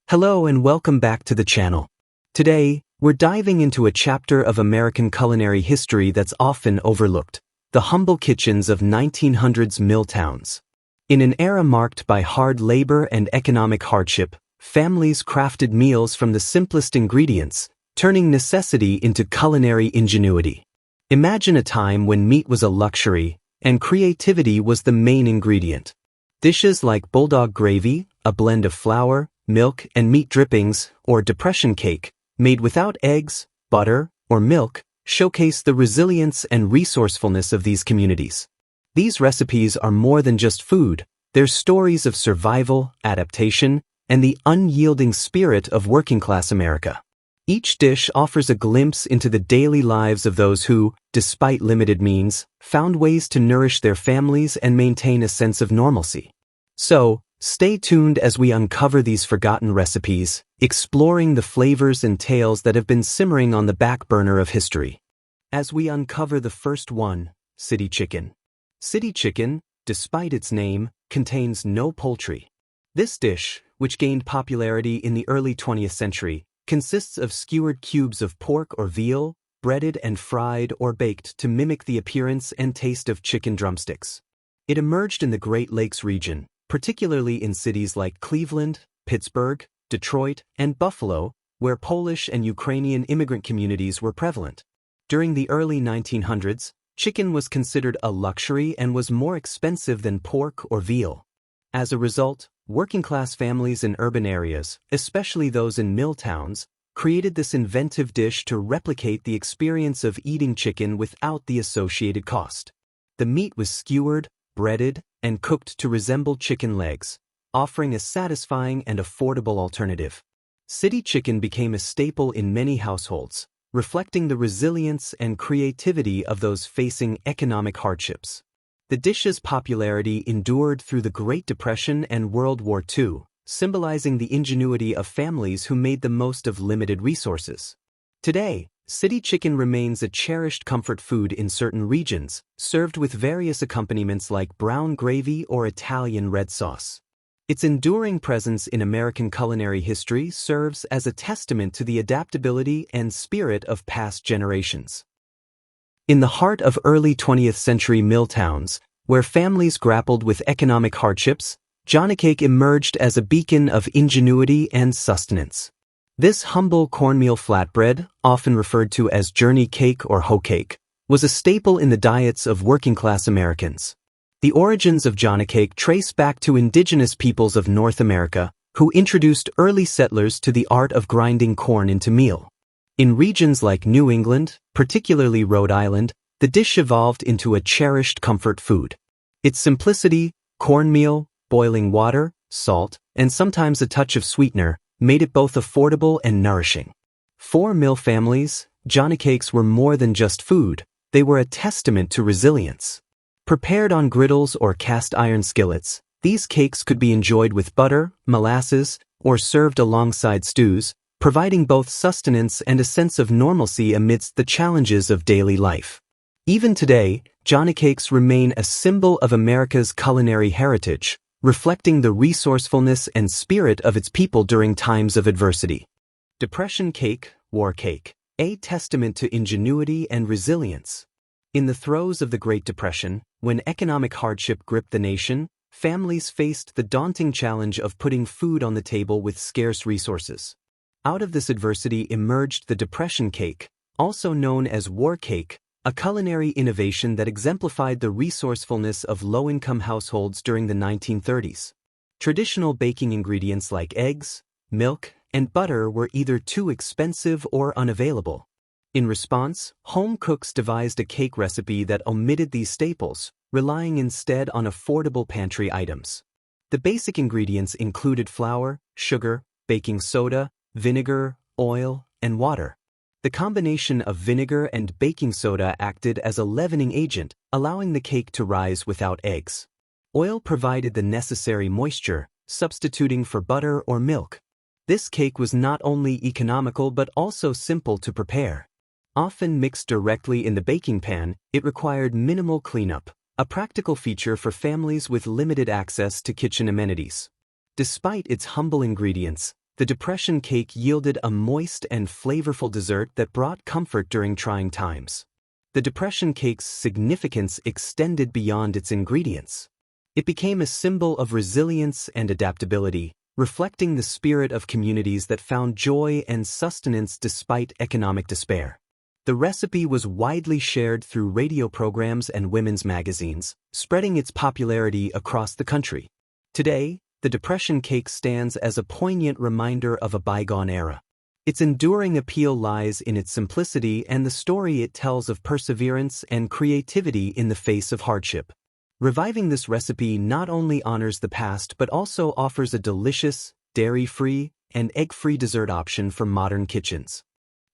Hello and welcome back to the channel. Today, we're diving into a chapter of American culinary history that's often overlooked, the humble kitchens of 1900s mill towns. In an era marked by hard labor and economic hardship, families crafted meals from the simplest ingredients, turning necessity into culinary ingenuity. Imagine a time when meat was a luxury, and creativity was the main ingredient. Dishes like bulldog gravy, a blend of flour, milk, and meat drippings, or depression cake, made without eggs, butter, or milk, showcase the resilience and resourcefulness of these communities. These recipes are more than just food, they're stories of survival, adaptation, and the unyielding spirit of working-class America. Each dish offers a glimpse into the daily lives of those who, despite limited means, found ways to nourish their families and maintain a sense of normalcy. So, stay tuned as we uncover these forgotten recipes, exploring the flavors and tales that have been simmering on the back burner of history. As we uncover the first one, city chicken. City chicken, despite its name, contains no poultry. This dish, which gained popularity in the early 20th century, consists of skewered cubes of pork or veal, breaded and fried or baked to mimic the appearance and taste of chicken drumsticks. It emerged in the Great Lakes region, particularly in cities like Cleveland, Pittsburgh, Detroit, and Buffalo, where Polish and Ukrainian immigrant communities were prevalent. During the early 1900s, chicken was considered a luxury and was more expensive than pork or veal. As a result, working-class families in urban areas, especially those in mill towns, created this inventive dish to replicate the experience of eating chicken without the associated cost. The meat was skewered, breaded, and cooked to resemble chicken legs, offering a satisfying and affordable alternative. City chicken became a staple in many households, reflecting the resilience and creativity of those facing economic hardships. The dish's popularity endured through the Great Depression and World War II, symbolizing the ingenuity of families who made the most of limited resources. Today, city chicken remains a cherished comfort food in certain regions, served with various accompaniments like brown gravy or Italian red sauce. Its enduring presence in American culinary history serves as a testament to the adaptability and spirit of past generations. In the heart of early 20th century mill towns, where families grappled with economic hardships, Johnny cake emerged as a beacon of ingenuity and sustenance. This humble cornmeal flatbread, often referred to as journey cake or hoe cake, was a staple in the diets of working-class Americans. The origins of Johnny cake trace back to indigenous peoples of North America, who introduced early settlers to the art of grinding corn into meal. In regions like New England, particularly Rhode Island, the dish evolved into a cherished comfort food. Its simplicity, cornmeal, boiling water, salt, and sometimes a touch of sweetener, made it both affordable and nourishing. For mill families, Johnny cakes were more than just food, they were a testament to resilience. Prepared on griddles or cast iron skillets, these cakes could be enjoyed with butter, molasses, or served alongside stews, providing both sustenance and a sense of normalcy amidst the challenges of daily life. Even today, Johnny cakes remain a symbol of America's culinary heritage, reflecting the resourcefulness and spirit of its people during times of adversity. Depression cake, war cake, a testament to ingenuity and resilience. In the throes of the Great Depression, when economic hardship gripped the nation, families faced the daunting challenge of putting food on the table with scarce resources. Out of this adversity emerged the depression cake, also known as war cake, a culinary innovation that exemplified the resourcefulness of low-income households during the 1930s. Traditional baking ingredients like eggs, milk, and butter were either too expensive or unavailable. In response, home cooks devised a cake recipe that omitted these staples, relying instead on affordable pantry items. The basic ingredients included flour, sugar, baking soda, vinegar, oil, and water. The combination of vinegar and baking soda acted as a leavening agent, allowing the cake to rise without eggs. Oil provided the necessary moisture, substituting for butter or milk. This cake was not only economical but also simple to prepare. Often mixed directly in the baking pan, it required minimal cleanup, a practical feature for families with limited access to kitchen amenities. Despite its humble ingredients, The depression cake yielded a moist and flavorful dessert that brought comfort during trying times. The depression cake's significance extended beyond its ingredients. It became a symbol of resilience and adaptability, reflecting the spirit of communities that found joy and sustenance despite economic despair. The recipe was widely shared through radio programs and women's magazines, spreading its popularity across the country. Today, the depression cake stands as a poignant reminder of a bygone era. Its enduring appeal lies in its simplicity and the story it tells of perseverance and creativity in the face of hardship. Reviving this recipe not only honors the past but also offers a delicious, dairy-free, and egg-free dessert option for modern kitchens.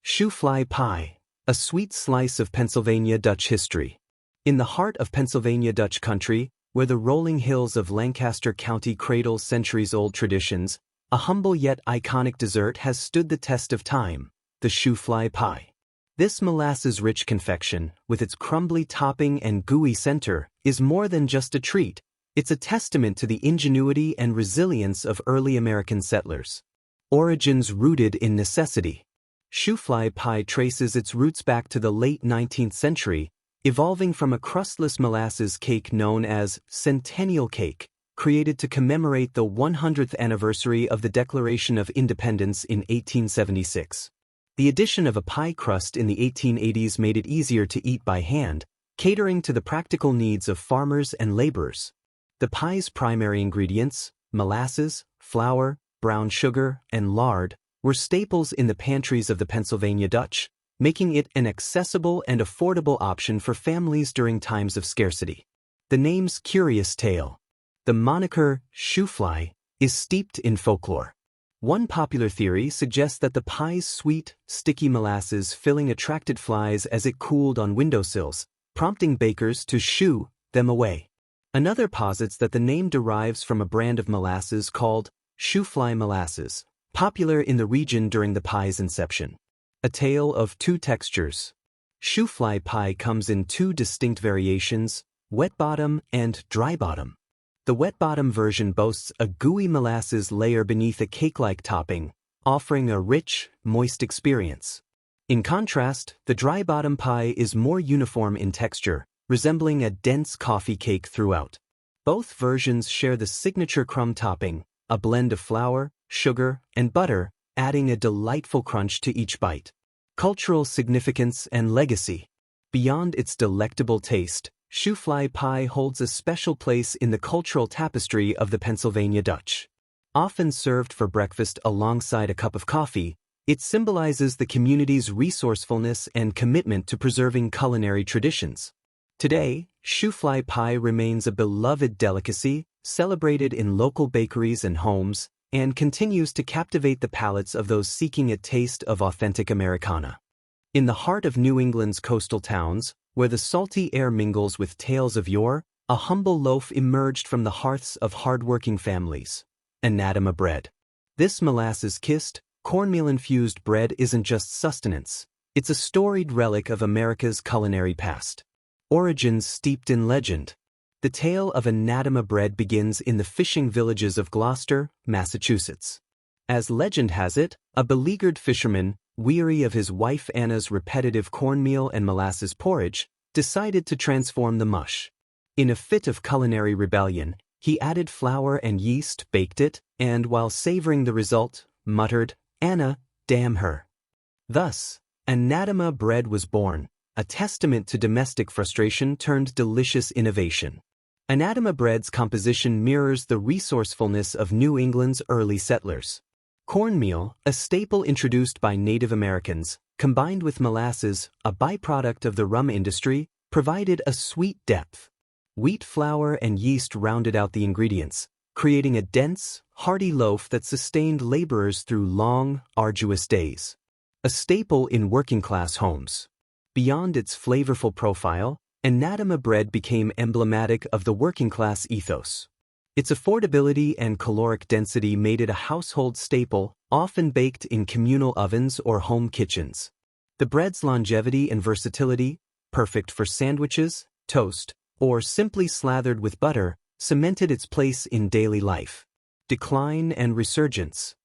Shoefly Pie, a sweet slice of Pennsylvania Dutch history. In the heart of Pennsylvania Dutch country, where the rolling hills of Lancaster County cradle centuries-old traditions, a humble yet iconic dessert has stood the test of time, the shoefly pie. This molasses-rich confection, with its crumbly topping and gooey center, is more than just a treat. It's a testament to the ingenuity and resilience of early American settlers. Origins rooted in necessity. Shoefly pie traces its roots back to the late 19th century, evolving from a crustless molasses cake known as Centennial Cake, created to commemorate the 100th anniversary of the Declaration of Independence in 1876. The addition of a pie crust in the 1880s made it easier to eat by hand, catering to the practical needs of farmers and laborers. The pie's primary ingredients, molasses, flour, brown sugar, and lard, were staples in the pantries of the Pennsylvania Dutch, making it an accessible and affordable option for families during times of scarcity. The name's curious tale. The moniker, shoefly, is steeped in folklore. One popular theory suggests that the pie's sweet, sticky molasses filling attracted flies as it cooled on windowsills, prompting bakers to shoo them away. Another posits that the name derives from a brand of molasses called shoefly molasses, popular in the region during the pie's inception. A tale of two textures. Shoefly pie comes in two distinct variations, wet bottom and dry bottom. The wet bottom version boasts a gooey molasses layer beneath a cake-like topping, offering a rich, moist experience. In contrast, the dry bottom pie is more uniform in texture, resembling a dense coffee cake throughout. Both versions share the signature crumb topping, a blend of flour, sugar, and butter, adding a delightful crunch to each bite. Cultural significance and legacy. Beyond its delectable taste, shoefly pie holds a special place in the cultural tapestry of the Pennsylvania Dutch. Often served for breakfast alongside a cup of coffee, it symbolizes the community's resourcefulness and commitment to preserving culinary traditions. Today, shoefly pie remains a beloved delicacy, celebrated in local bakeries and homes, and continues to captivate the palates of those seeking a taste of authentic Americana. In the heart of New England's coastal towns, where the salty air mingles with tales of yore, a humble loaf emerged from the hearths of hard-working families. Anatom bread. This molasses-kissed, cornmeal-infused bread isn't just sustenance, it's a storied relic of America's culinary past. Origins steeped in legend. The tale of Anatom bread begins in the fishing villages of Gloucester, Massachusetts. As legend has it, a beleaguered fisherman, weary of his wife Anna's repetitive cornmeal and molasses porridge, decided to transform the mush. In a fit of culinary rebellion, he added flour and yeast, baked it, and while savoring the result, muttered, "Anna, damn her." Thus, Anatom bread was born, a testament to domestic frustration turned delicious innovation. Anatom bread's composition mirrors the resourcefulness of New England's early settlers. Cornmeal, a staple introduced by Native Americans, combined with molasses, a byproduct of the rum industry, provided a sweet depth. Wheat flour and yeast rounded out the ingredients, creating a dense, hearty loaf that sustained laborers through long, arduous days. A staple in working-class homes. Beyond its flavorful profile, Anatom bread became emblematic of the working-class ethos. Its affordability and caloric density made it a household staple, often baked in communal ovens or home kitchens. The bread's longevity and versatility, perfect for sandwiches, toast, or simply slathered with butter, cemented its place in daily life. Decline and resurgence.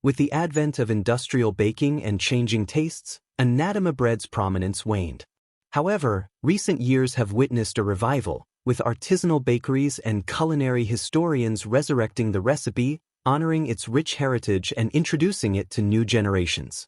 With the advent of industrial baking and changing tastes, Anatom bread's prominence waned. However, recent years have witnessed a revival, with artisanal bakeries and culinary historians resurrecting the recipe, honoring its rich heritage and introducing it to new generations.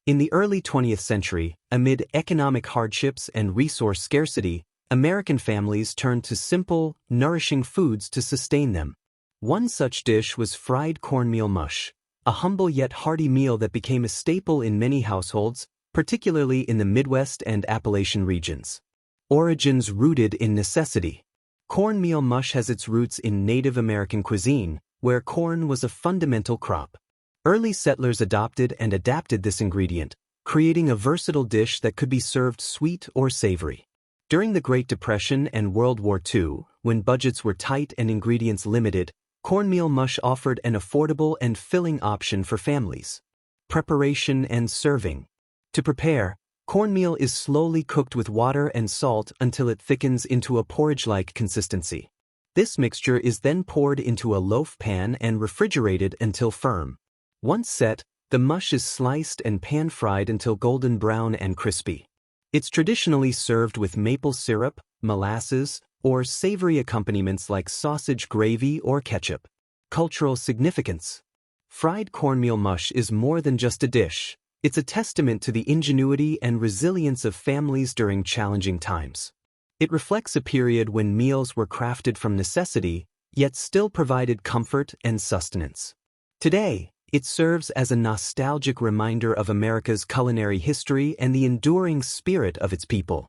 In the early 20th century, amid economic hardships and resource scarcity, American families turned to simple, nourishing foods to sustain them. One such dish was fried cornmeal mush, a humble yet hearty meal that became a staple in many households, particularly in the Midwest and Appalachian regions. Origins rooted in necessity. Cornmeal mush has its roots in Native American cuisine, where corn was a fundamental crop. Early settlers adopted and adapted this ingredient, creating a versatile dish that could be served sweet or savory. During the Great Depression and World War II, when budgets were tight and ingredients limited, cornmeal mush offered an affordable and filling option for families. Preparation and serving. To prepare, cornmeal is slowly cooked with water and salt until it thickens into a porridge-like consistency. This mixture is then poured into a loaf pan and refrigerated until firm. Once set, the mush is sliced and pan-fried until golden brown and crispy. It's traditionally served with maple syrup, molasses, or savory accompaniments like sausage gravy or ketchup. Cultural significance. Fried cornmeal mush is more than just a dish. It's a testament to the ingenuity and resilience of families during challenging times. It reflects a period when meals were crafted from necessity, yet still provided comfort and sustenance. Today, it serves as a nostalgic reminder of America's culinary history and the enduring spirit of its people.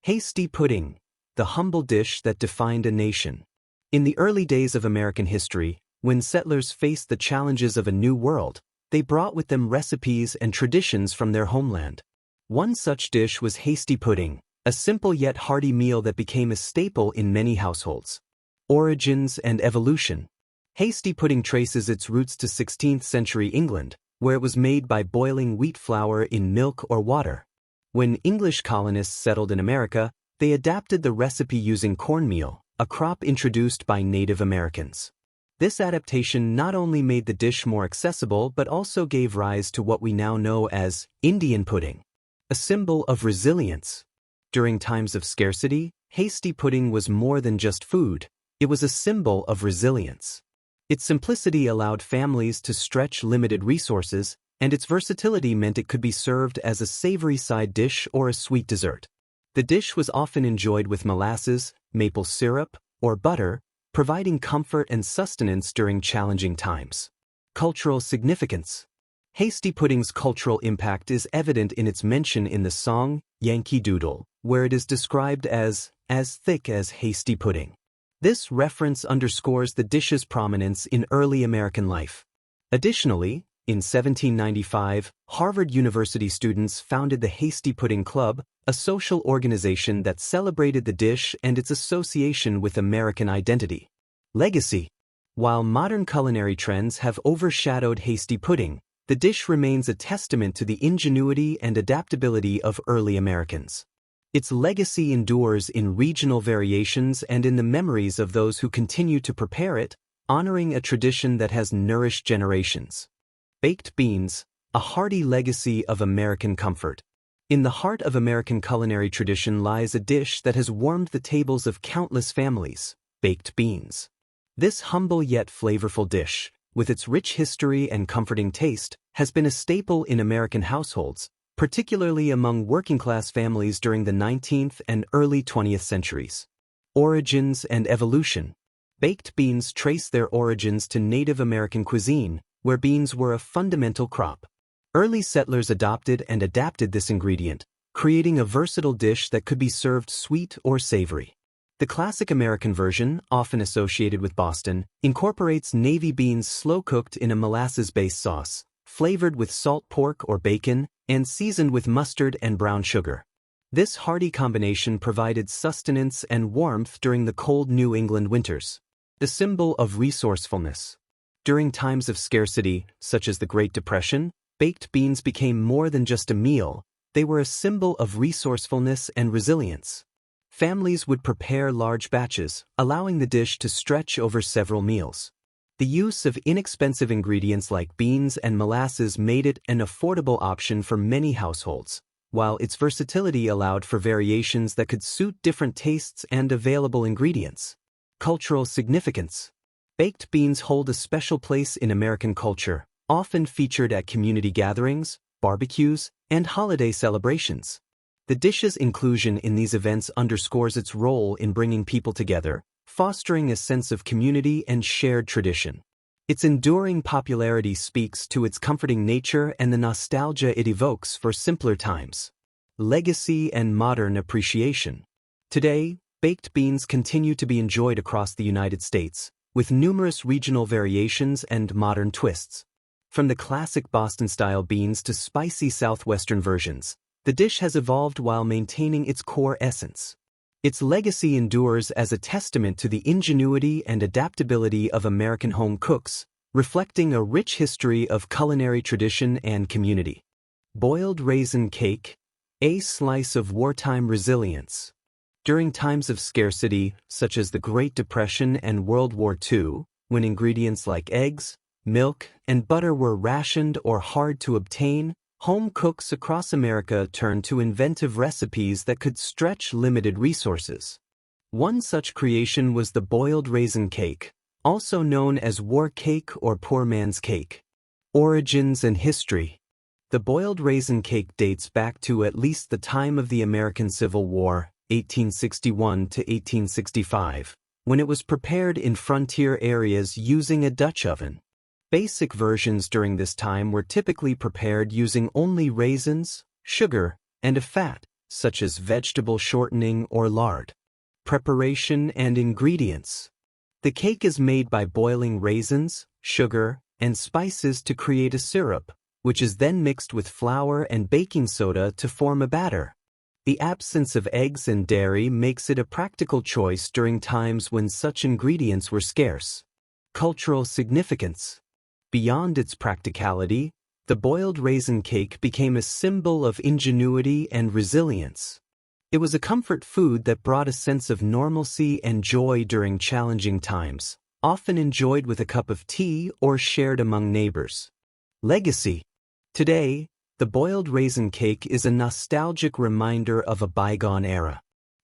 Hasty pudding, the humble dish that defined a nation. In the early days of American history, when settlers faced the challenges of a new world, they brought with them recipes and traditions from their homeland. One such dish was hasty pudding, a simple yet hearty meal that became a staple in many households. Origins and evolution. Hasty pudding traces its roots to 16th century England, where it was made by boiling wheat flour in milk or water. When English colonists settled in America, they adapted the recipe using cornmeal, a crop introduced by Native Americans. This adaptation not only made the dish more accessible but also gave rise to what we now know as Indian pudding, a symbol of resilience. During times of scarcity, hasty pudding was more than just food, it was a symbol of resilience. Its simplicity allowed families to stretch limited resources, and its versatility meant it could be served as a savory side dish or a sweet dessert. The dish was often enjoyed with molasses, maple syrup, or butter, providing comfort and sustenance during challenging times. Cultural significance. Hasty pudding's cultural impact is evident in its mention in the song, Yankee Doodle, where it is described as thick as hasty pudding. This reference underscores the dish's prominence in early American life. Additionally, in 1795, Harvard University students founded the Hasty Pudding Club, a social organization that celebrated the dish and its association with American identity. Legacy. While modern culinary trends have overshadowed hasty pudding, the dish remains a testament to the ingenuity and adaptability of early Americans. Its legacy endures in regional variations and in the memories of those who continue to prepare it, honoring a tradition that has nourished generations. Baked beans, a hearty legacy of American comfort. In the heart of American culinary tradition lies a dish that has warmed the tables of countless families, baked beans. This humble yet flavorful dish, with its rich history and comforting taste, has been a staple in American households, particularly among working-class families during the 19th and early 20th centuries. Origins and evolution. Baked beans trace their origins to Native American cuisine, where beans were a fundamental crop. Early settlers adopted and adapted this ingredient, creating a versatile dish that could be served sweet or savory. The classic American version, often associated with Boston, incorporates navy beans slow-cooked in a molasses-based sauce, flavored with salt pork or bacon, and seasoned with mustard and brown sugar. This hearty combination provided sustenance and warmth during the cold New England winters. The symbol of resourcefulness. During times of scarcity, such as the Great Depression, baked beans became more than just a meal, they were a symbol of resourcefulness and resilience. Families would prepare large batches, allowing the dish to stretch over several meals. The use of inexpensive ingredients like beans and molasses made it an affordable option for many households, while its versatility allowed for variations that could suit different tastes and available ingredients. Cultural significance. Baked beans hold a special place in American culture, often featured at community gatherings, barbecues, and holiday celebrations. The dish's inclusion in these events underscores its role in bringing people together, fostering a sense of community and shared tradition. Its enduring popularity speaks to its comforting nature and the nostalgia it evokes for simpler times. Legacy and modern appreciation. Today, baked beans continue to be enjoyed across the United States, with numerous regional variations and modern twists. From the classic Boston-style beans to spicy Southwestern versions, the dish has evolved while maintaining its core essence. Its legacy endures as a testament to the ingenuity and adaptability of American home cooks, reflecting a rich history of culinary tradition and community. Boiled raisin cake, a slice of wartime resilience. During times of scarcity, such as the Great Depression and World War II, when ingredients like eggs, milk, and butter were rationed or hard to obtain, home cooks across America turned to inventive recipes that could stretch limited resources. One such creation was the boiled raisin cake, also known as war cake or poor man's cake. Origins and history. The boiled raisin cake dates back to at least the time of the American Civil War, 1861 to 1865, when it was prepared in frontier areas using a Dutch oven. Basic versions during this time were typically prepared using only raisins, sugar, and a fat, such as vegetable shortening or lard. Preparation and ingredients. The cake is made by boiling raisins, sugar, and spices to create a syrup, which is then mixed with flour and baking soda to form a batter. The absence of eggs and dairy makes it a practical choice during times when such ingredients were scarce. Cultural significance. Beyond its practicality, the boiled raisin cake became a symbol of ingenuity and resilience. It was a comfort food that brought a sense of normalcy and joy during challenging times, often enjoyed with a cup of tea or shared among neighbors. Legacy. Today, the boiled raisin cake is a nostalgic reminder of a bygone era.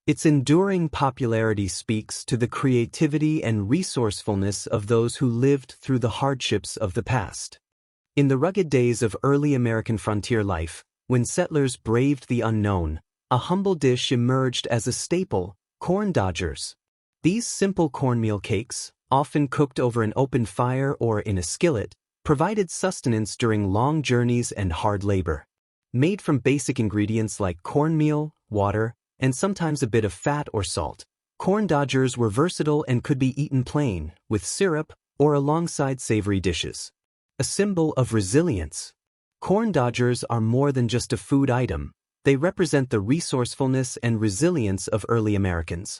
Its enduring popularity speaks to the creativity and resourcefulness of those who lived through the hardships of the past. In the rugged days of early American frontier life, when settlers braved the unknown, a humble dish emerged as a staple: corn dodgers. These simple cornmeal cakes, often cooked over an open fire or in a skillet, provided sustenance during long journeys and hard labor. Made from basic ingredients like cornmeal, water, and sometimes a bit of fat or salt, corn dodgers were versatile and could be eaten plain, with syrup, or alongside savory dishes. A symbol of resilience. Corn dodgers are more than just a food item. They represent the resourcefulness and resilience of early Americans.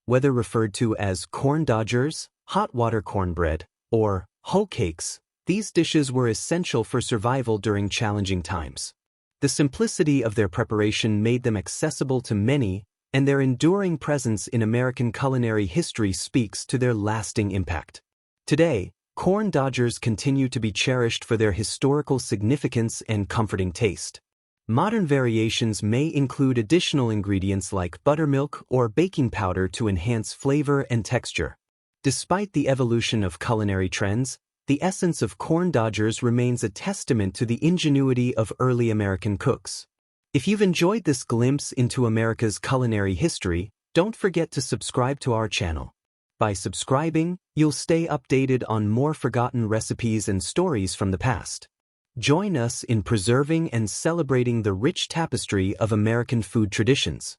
Whether referred to as corn dodgers, hot water cornbread, or hoe cakes, these dishes were essential for survival during challenging times. The simplicity of their preparation made them accessible to many, and their enduring presence in American culinary history speaks to their lasting impact. Today, corn dodgers continue to be cherished for their historical significance and comforting taste. Modern variations may include additional ingredients like buttermilk or baking powder to enhance flavor and texture. Despite the evolution of culinary trends, the essence of corn dodgers remains a testament to the ingenuity of early American cooks. If you've enjoyed this glimpse into America's culinary history, don't forget to subscribe to our channel. By subscribing, you'll stay updated on more forgotten recipes and stories from the past. Join us in preserving and celebrating the rich tapestry of American food traditions.